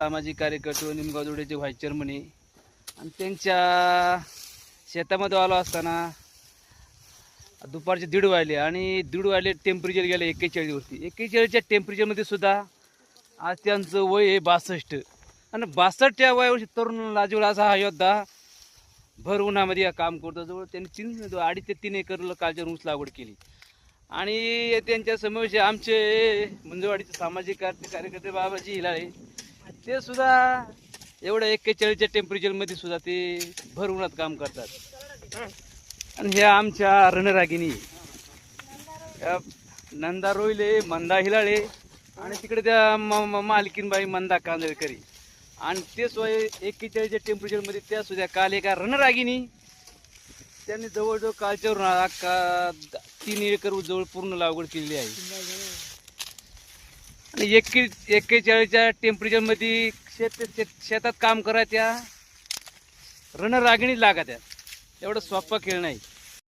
सामाजिक कार्यकर्ते Nimgaon जोडेचे vice chairman आहे आणि त्यांच्या शेतामध्ये आलो असताना दुपारचे 1:30 वाजले आणि 1:30 वाजले टेम्परेचर गेलं 41 वरती. 41च्या टेम्परेचरमध्ये सुद्धा आज त्यांचं वय आहे 62 आणि 62च्या वयावर्षी तरुण लाजूळ असा हा योद्धा भर उन्हामध्ये काम करतो. जवळ त्यांनी 2.5 ते 3 एकर कालच्या ऊस लागवड केली आणि त्यांच्या समोरचे आमचे मंजवाडीचे सामाजिक कार्यकर्ते बाबाजी हिलाळे ते सुद्धा एवढ्या 41च्या टेम्परेचरमध्ये सुद्धा ते भर उन्हात काम करतात. आणि ह्या आमच्या रणरागिणी नंदा रोहिले, मंदा हिलाळे आणि तिकडे त्या मालकीनबाई मंदा कांदळकरी आणि ते स्वय 41च्या टेम्परेचरमध्ये त्या सुद्धा काल एका रणरागिनी त्यांनी जवळजवळ कालच्या 3 एकर जवळ पूर्ण लागवड केलेली आहे. आणि 41च्या टेम्परेचरमध्ये शेतात काम करा त्या रणरागिणी लागत्या. एवढं सोपा खेळ नाही.